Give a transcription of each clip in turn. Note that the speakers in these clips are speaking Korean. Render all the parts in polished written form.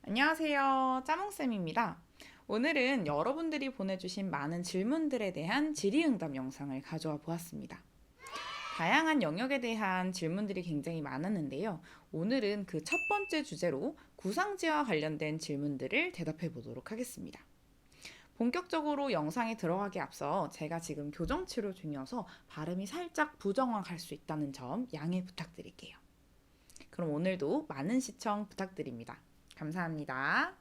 안녕하세요. 짜몽쌤입니다. 오늘은 여러분들이 보내주신 많은 질문들에 대한 질의응답 영상을 가져와 보았습니다. 다양한 영역에 대한 질문들이 굉장히 많았는데요. 오늘은 그 첫 번째 주제로 구상지와 관련된 질문들을 대답해 보도록 하겠습니다. 본격적으로 영상에 들어가기 앞서 제가 지금 교정치료 중이어서 발음이 살짝 부정확할 수 있다는 점 양해 부탁드릴게요. 그럼 오늘도 많은 시청 부탁드립니다. 감사합니다.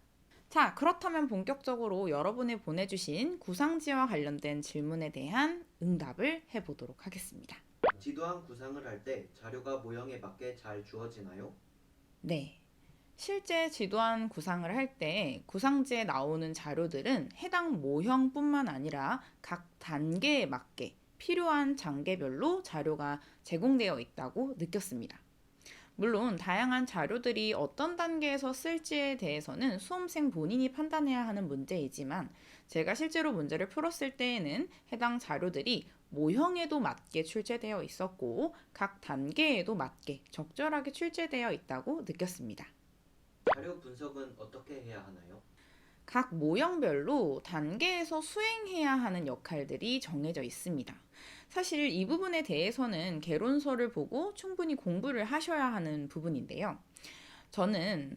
자, 그렇다면 본격적으로 여러분이 보내주신 구상지와 관련된 질문에 대한 응답을 해보도록 하겠습니다. 지도한 구상을 할 때 자료가 모형에 맞게 잘 주어지나요? 네. 실제 지도안 구상을 할 때 구상지에 나오는 자료들은 해당 모형뿐만 아니라 각 단계에 맞게 필요한 단계별로 자료가 제공되어 있다고 느꼈습니다. 물론 다양한 자료들이 어떤 단계에서 쓸지에 대해서는 수험생 본인이 판단해야 하는 문제이지만 제가 실제로 문제를 풀었을 때에는 해당 자료들이 모형에도 맞게 출제되어 있었고 각 단계에도 맞게 적절하게 출제되어 있다고 느꼈습니다. 자료 분석은 어떻게 해야 하나요? 각 모형별로 단계에서 수행해야 하는 역할들이 정해져 있습니다. 사실 이 부분에 대해서는 개론서를 보고 충분히 공부를 하셔야 하는 부분인데요. 저는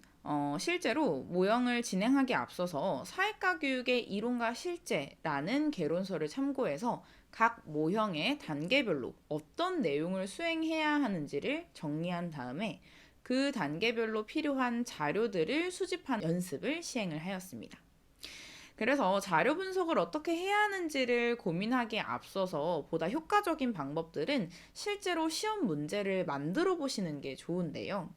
실제로 모형을 진행하기에 앞서서 사회과 교육의 이론과 실제라는 개론서를 참고해서 각 모형의 단계별로 어떤 내용을 수행해야 하는지를 정리한 다음에 그 단계별로 필요한 자료들을 수집한 연습을 시행을 하였습니다. 그래서 자료 분석을 어떻게 해야 하는지를 고민하기에 앞서서 보다 효과적인 방법들은 실제로 시험 문제를 만들어 보시는 게 좋은데요.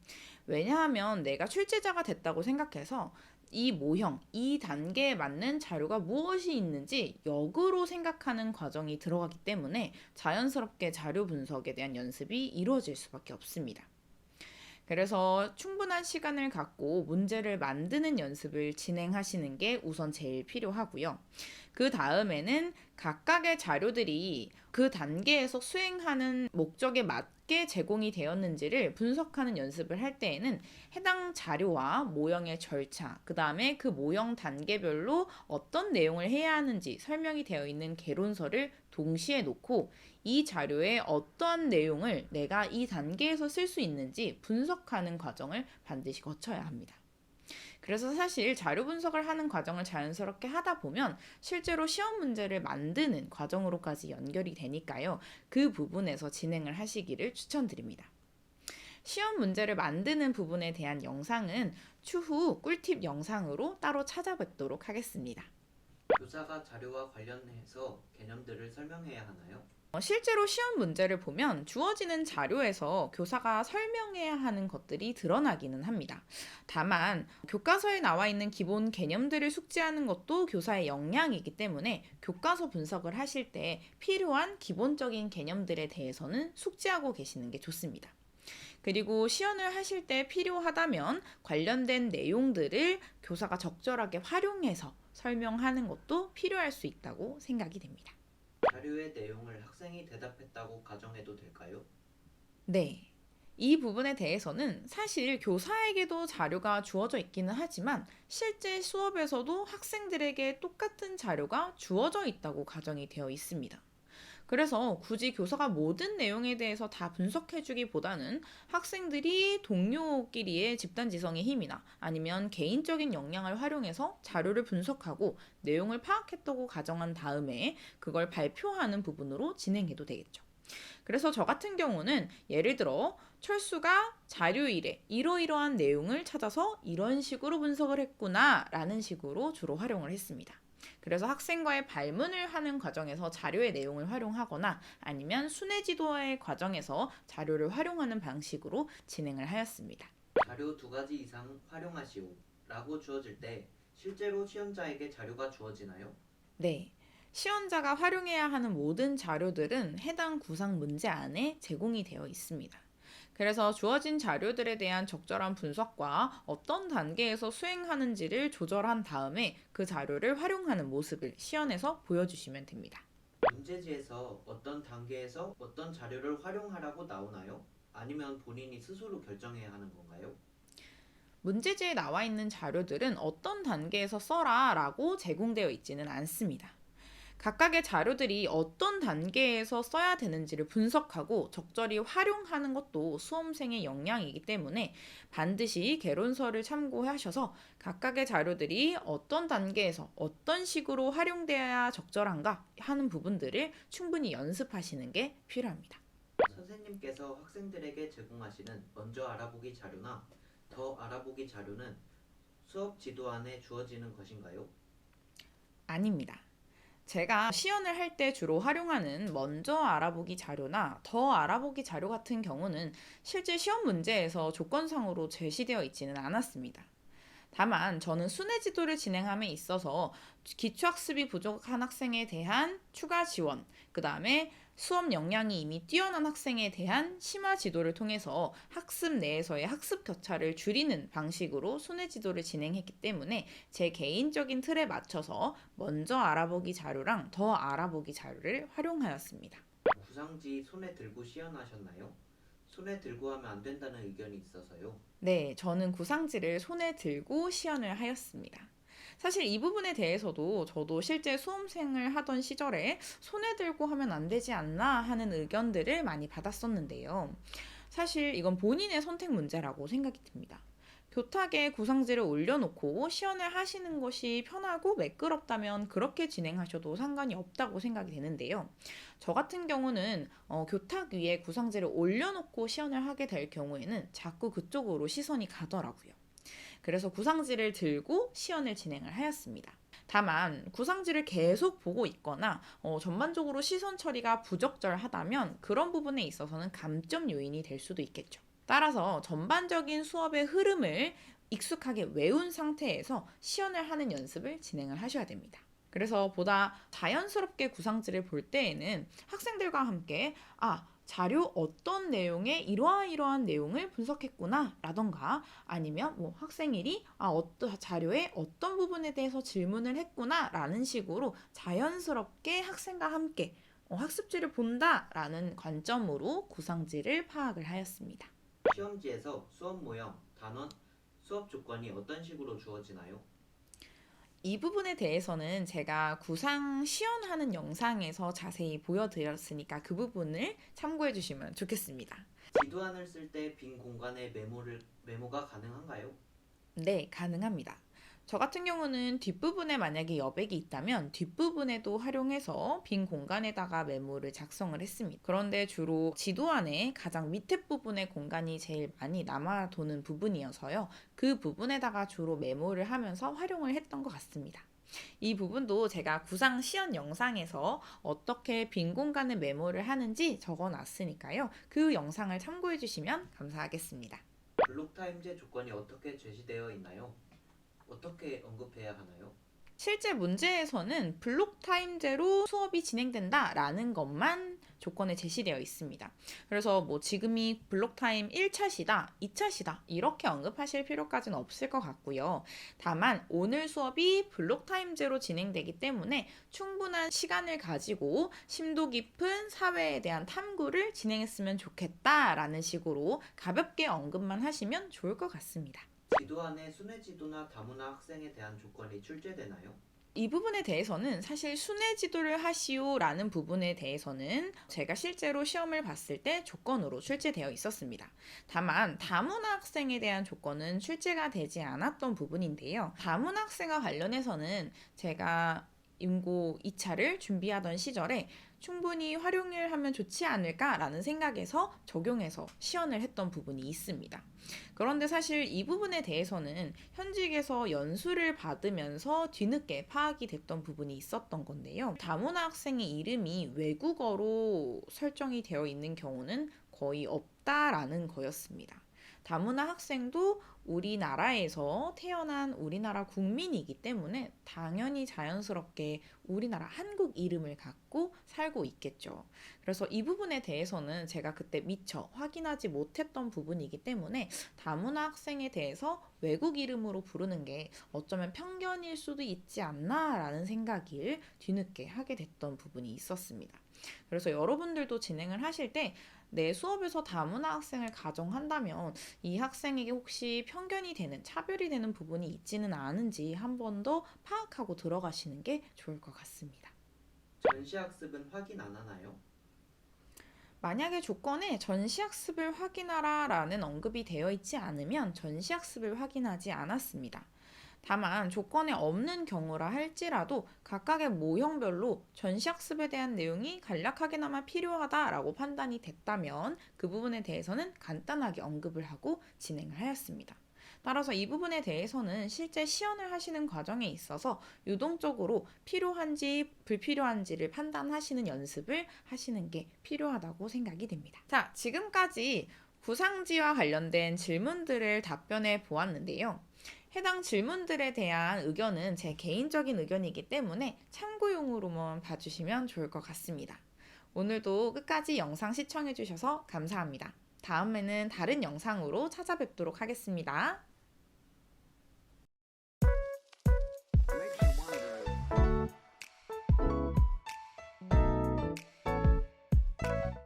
왜냐하면 내가 출제자가 됐다고 생각해서 이 모형, 이 단계에 맞는 자료가 무엇이 있는지 역으로 생각하는 과정이 들어가기 때문에 자연스럽게 자료 분석에 대한 연습이 이루어질 수밖에 없습니다. 그래서 충분한 시간을 갖고 문제를 만드는 연습을 진행하시는 게 우선 제일 필요하고요. 그 다음에는 각각의 자료들이 그 단계에서 수행하는 목적에 맞게 제공이 되었는지를 분석하는 연습을 할 때에는 해당 자료와 모형의 절차, 그 다음에 그 모형 단계별로 어떤 내용을 해야 하는지 설명이 되어 있는 개론서를 동시에 놓고 이 자료의 어떠한 내용을 내가 이 단계에서 쓸 수 있는지 분석하는 과정을 반드시 거쳐야 합니다. 그래서 사실 자료 분석을 하는 과정을 자연스럽게 하다 보면 실제로 시험 문제를 만드는 과정으로까지 연결이 되니까요. 그 부분에서 진행을 하시기를 추천드립니다. 시험 문제를 만드는 부분에 대한 영상은 추후 꿀팁 영상으로 따로 찾아뵙도록 하겠습니다. 교사가 자료와 관련해서 개념들을 설명해야 하나요? 실제로 시험 문제를 보면 주어지는 자료에서 교사가 설명해야 하는 것들이 드러나기는 합니다. 다만 교과서에 나와 있는 기본 개념들을 숙지하는 것도 교사의 역량이기 때문에 교과서 분석을 하실 때 필요한 기본적인 개념들에 대해서는 숙지하고 계시는 게 좋습니다. 그리고 시연을 하실 때 필요하다면 관련된 내용들을 교사가 적절하게 활용해서 설명하는 것도 필요할 수 있다고 생각이 됩니다. 자료의 내용을 학생이 대답했다고 가정해도 될까요? 네. 이 부분에 대해서는 사실 교사에게도 자료가 주어져 있기는 하지만 실제 수업에서도 학생들에게 똑같은 자료가 주어져 있다고 가정이 되어 있습니다. 그래서 굳이 교사가 모든 내용에 대해서 다 분석해주기보다는 학생들이 동료끼리의 집단지성의 힘이나 아니면 개인적인 역량을 활용해서 자료를 분석하고 내용을 파악했다고 가정한 다음에 그걸 발표하는 부분으로 진행해도 되겠죠. 그래서 저 같은 경우는 예를 들어 철수가 자료일에 이러이러한 내용을 찾아서 이런 식으로 분석을 했구나 라는 식으로 주로 활용을 했습니다. 그래서 학생과의 발문을 하는 과정에서 자료의 내용을 활용하거나 아니면 순회지도의 과정에서 자료를 활용하는 방식으로 진행을 하였습니다. 자료 2가지 이상 활용하시오 라고 주어질 때 실제로 시험자에게 자료가 주어지나요? 네. 시연자가 활용해야 하는 모든 자료들은 해당 구상 문제 안에 제공이 되어 있습니다. 그래서 주어진 자료들에 대한 적절한 분석과 어떤 단계에서 수행하는지를 조절한 다음에 그 자료를 활용하는 모습을 시연에서 보여주시면 됩니다. 문제지에서 어떤 단계에서 어떤 자료를 활용하라고 나오나요? 아니면 본인이 스스로 결정해야 하는 건가요? 문제지에 나와 있는 자료들은 어떤 단계에서 써라 라고 제공되어 있지는 않습니다. 각각의 자료들이 어떤 단계에서 써야 되는지를 분석하고 적절히 활용하는 것도 수험생의 역량이기 때문에 반드시 개론서를 참고하셔서 각각의 자료들이 어떤 단계에서 어떤 식으로 활용되어야 적절한가 하는 부분들을 충분히 연습하시는 게 필요합니다. 선생님께서 학생들에게 제공하시는 먼저 알아보기 자료나 더 알아보기 자료는 수업 지도 안에 주어지는 것인가요? 아닙니다. 제가 시연을 할 때 주로 활용하는 먼저 알아보기 자료나 더 알아보기 자료 같은 경우는 실제 시험 문제에서 조건상으로 제시되어 있지는 않았습니다. 다만 저는 순회 지도를 진행함에 있어서 기초학습이 부족한 학생에 대한 추가 지원, 그 다음에 수업 역량이 이미 뛰어난 학생에 대한 심화 지도를 통해서 학습 내에서의 학습 격차를 줄이는 방식으로 순회 지도를 진행했기 때문에 제 개인적인 틀에 맞춰서 먼저 알아보기 자료랑 더 알아보기 자료를 활용하였습니다. 구상지 손에 들고 시연하셨나요? 손에 들고 하면 안 된다는 의견이 있어서요. 네, 저는 구상지를 손에 들고 시연을 하였습니다. 사실 이 부분에 대해서도 저도 실제 수험생을 하던 시절에 손에 들고 하면 안 되지 않나 하는 의견들을 많이 받았었는데요. 사실 이건 본인의 선택 문제라고 생각이 듭니다. 교탁에 구상지를 올려놓고 시연을 하시는 것이 편하고 매끄럽다면 그렇게 진행하셔도 상관이 없다고 생각이 되는데요. 저 같은 경우는 교탁 위에 구상지를 올려놓고 시연을 하게 될 경우에는 자꾸 그쪽으로 시선이 가더라고요. 그래서 구상지를 들고 시연을 진행을 하였습니다. 다만 구상지를 계속 보고 있거나 전반적으로 시선 처리가 부적절하다면 그런 부분에 있어서는 감점 요인이 될 수도 있겠죠. 따라서 전반적인 수업의 흐름을 익숙하게 외운 상태에서 시연을 하는 연습을 진행을 하셔야 됩니다. 그래서 보다 자연스럽게 구상지를 볼 때에는 학생들과 함께 자료 어떤 내용에 이러한 내용을 분석했구나 라던가 아니면 학생일이 어떤 자료의 어떤 부분에 대해서 질문을 했구나 라는 식으로 자연스럽게 학생과 함께 학습지를 본다라는 관점으로 구상지를 파악을 하였습니다. 시험지에서 수업 모형, 단원, 수업 조건이 어떤 식으로 주어지나요? 이 부분에 대해서는 제가 구상 시연하는 영상에서 자세히 보여드렸으니까 그 부분을 참고해 주시면 좋겠습니다. 지도안을 쓸 때 빈 공간에 메모가 가능한가요? 네, 가능합니다. 저 같은 경우는 뒷부분에 만약에 여백이 있다면 뒷부분에도 활용해서 빈 공간에다가 메모를 작성을 했습니다. 그런데 주로 지도 안에 가장 밑에 부분의 공간이 제일 많이 남아도는 부분이어서요. 그 부분에다가 주로 메모를 하면서 활용을 했던 것 같습니다. 이 부분도 제가 구상 시연 영상에서 어떻게 빈 공간에 메모를 하는지 적어놨으니까요. 그 영상을 참고해 주시면 감사하겠습니다. 블록타임제 조건이 어떻게 제시되어 있나요? 어떻게 언급해야 하나요? 실제 문제에서는 블록 타임제로 수업이 진행된다라는 것만 조건에 제시되어 있습니다. 그래서 지금이 블록 타임 1차시다, 2차시다 이렇게 언급하실 필요까지는 없을 것 같고요. 다만 오늘 수업이 블록 타임제로 진행되기 때문에 충분한 시간을 가지고 심도 깊은 사회에 대한 탐구를 진행했으면 좋겠다라는 식으로 가볍게 언급만 하시면 좋을 것 같습니다. 지도안에 순회 지도나 다문화 학생에 대한 조건이 출제되나요? 이 부분에 대해서는 사실 순회 지도를 하시오라는 부분에 대해서는 제가 실제로 시험을 봤을 때 조건으로 출제되어 있었습니다. 다만 다문화 학생에 대한 조건은 출제가 되지 않았던 부분인데요. 다문화 학생과 관련해서는 제가 임고 2차를 준비하던 시절에 충분히 활용을 하면 좋지 않을까라는 생각에서 적용해서 시연을 했던 부분이 있습니다. 그런데 사실 이 부분에 대해서는 현직에서 연수를 받으면서 뒤늦게 파악이 됐던 부분이 있었던 건데요. 다문화 학생의 이름이 외국어로 설정이 되어 있는 경우는 거의 없다라는 거였습니다. 다문화 학생도 우리나라에서 태어난 우리나라 국민이기 때문에 당연히 자연스럽게 우리나라 한국 이름을 갖고 살고 있겠죠. 그래서 이 부분에 대해서는 제가 그때 미처 확인하지 못했던 부분이기 때문에 다문화 학생에 대해서 외국 이름으로 부르는 게 어쩌면 편견일 수도 있지 않나라는 생각을 뒤늦게 하게 됐던 부분이 있었습니다. 그래서 여러분들도 진행을 하실 때 내 수업에서 다문화 학생을 가정한다면 이 학생에게 혹시 편견이 되는, 차별이 되는 부분이 있지는 않은지 한 번 더 파악하고 들어가시는 게 좋을 것 같습니다. 전시학습은 확인 안 하나요? 만약에 조건에 전시학습을 확인하라 라는 언급이 되어 있지 않으면 전시학습을 확인하지 않았습니다. 다만 조건에 없는 경우라 할지라도 각각의 모형별로 전시학습에 대한 내용이 간략하게나마 필요하다라고 판단이 됐다면 그 부분에 대해서는 간단하게 언급을 하고 진행을 하였습니다. 따라서 이 부분에 대해서는 실제 시연을 하시는 과정에 있어서 유동적으로 필요한지 불필요한지를 판단하시는 연습을 하시는 게 필요하다고 생각이 됩니다. 자, 지금까지 구상지와 관련된 질문들을 답변해 보았는데요. 해당 질문들에 대한 의견은 제 개인적인 의견이기 때문에 참고용으로만 봐주시면 좋을 것 같습니다. 오늘도 끝까지 영상 시청해주셔서 감사합니다. 다음에는 다른 영상으로 찾아뵙도록 하겠습니다.